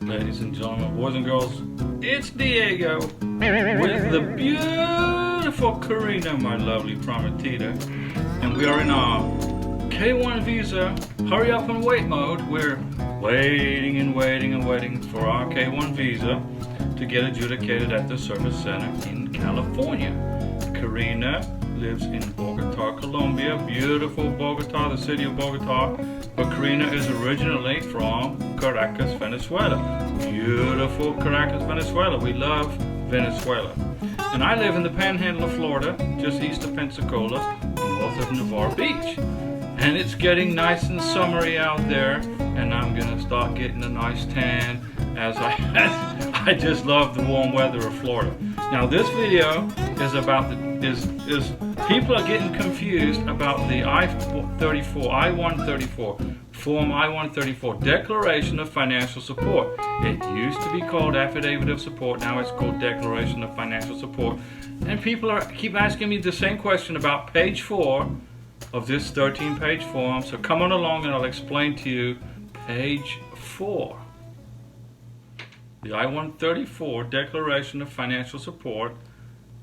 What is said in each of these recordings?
Ladies and gentlemen, boys and girls, it's Diego with the beautiful Karina, my lovely prometida, and we are in our K1 visa hurry up and wait mode. We're waiting and waiting and waiting for our K1 visa to get adjudicated at the service center in California. Karina lives in Bogota, Colombia, beautiful Bogota, the city of Bogota, but Karina is originally from Caracas, Venezuela. Beautiful Caracas, Venezuela. We love Venezuela. And I live in the panhandle of Florida, just east of Pensacola, north of Navarre Beach. And it's getting nice and summery out there, and I'm gonna start getting a nice tan as I just love the warm weather of Florida. Now this video is about people are getting confused about the I-134 Form I-134 Declaration of Financial Support. It used to be called Affidavit of Support, now it's called Declaration of Financial Support. And people keep asking me the same question about page 4 of this 13-page form. So come on along and I'll explain to you page 4. The I-134 Declaration of Financial Support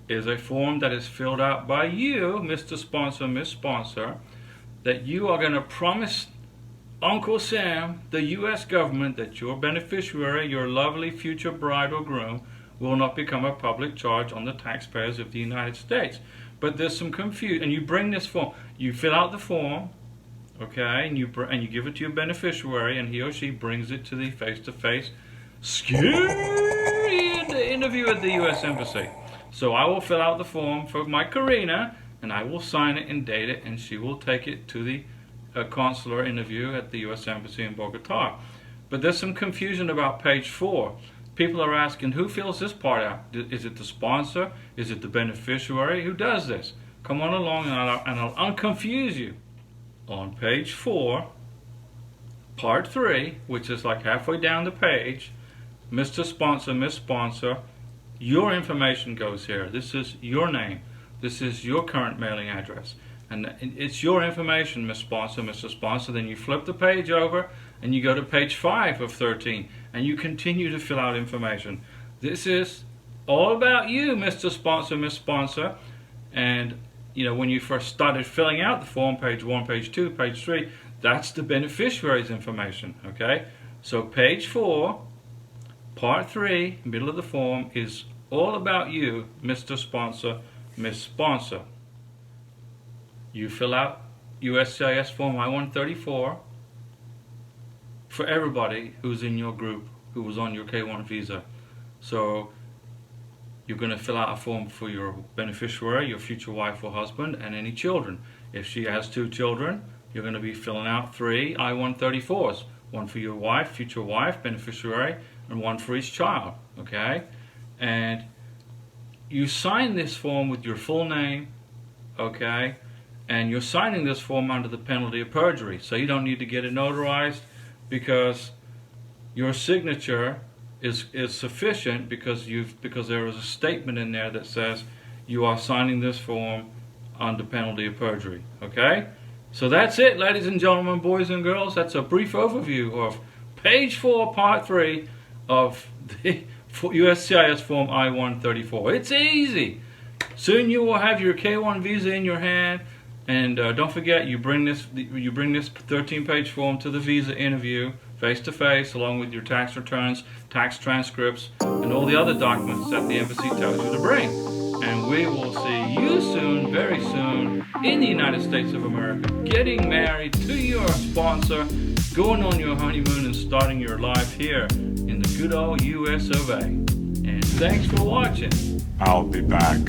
is a form that is filled out by you, Mr. Sponsor, Miss Sponsor, that you are going to promise Uncle Sam, the U.S. government, that your beneficiary, your lovely future bride or groom, will not become a public charge on the taxpayers of the United States. But there's some confusion, and you bring this form, you fill out the form, okay, and you give it to your beneficiary, and he or she brings it to the face-to-face interview at the U.S. Embassy. So I will fill out the form for my Karina, and I will sign it and date it, and she will take it to the consular interview at the U.S. Embassy in Bogota. But there's some confusion about page 4. People are asking, who fills this part out? Is it the sponsor? Is it the beneficiary? Who does this? Come on along and I'll unconfuse you. On page 4, part 3, which is like halfway down the page, Mr. Sponsor, Miss Sponsor, your information goes here. This is your name. This is your current mailing address. And it's your information, Miss Sponsor, Mr. Sponsor. Then you flip the page over and you go to page 5 of 13 and you continue to fill out information. This is all about you, Mr. Sponsor, Miss Sponsor. And you know, when you first started filling out the form, page 1, page 2, page 3, that's the beneficiary's information, okay? So page 4, part 3, middle of the form, is all about you, Mr. Sponsor, Miss Sponsor. You fill out USCIS Form I-134 for everybody who's in your group, who was on your K1 visa. So you're going to fill out a form for your beneficiary, your future wife or husband, and any children. If she has 2 children, you're going to be filling out 3 I-134s. One for your wife, future wife, beneficiary, and one for each child, okay? And you sign this form with your full name, okay? And you're signing this form under the penalty of perjury. So you don't need to get it notarized because your signature is sufficient because there is a statement in there that says you are signing this form under penalty of perjury, okay? So that's it, ladies and gentlemen, boys and girls. That's a brief overview of page 4, part 3 of the USCIS Form I-134. It's easy. Soon you will have your K1 visa in your hand, and don't forget, you bring this 13-page form to the visa interview, face-to-face, along with your tax returns, tax transcripts, and all the other documents that the embassy tells you to bring. And we will see you soon, very soon, in the United States of America, getting married to your sponsor, going on your honeymoon, and starting your life here in the good old US of A. And thanks for watching. I'll be back.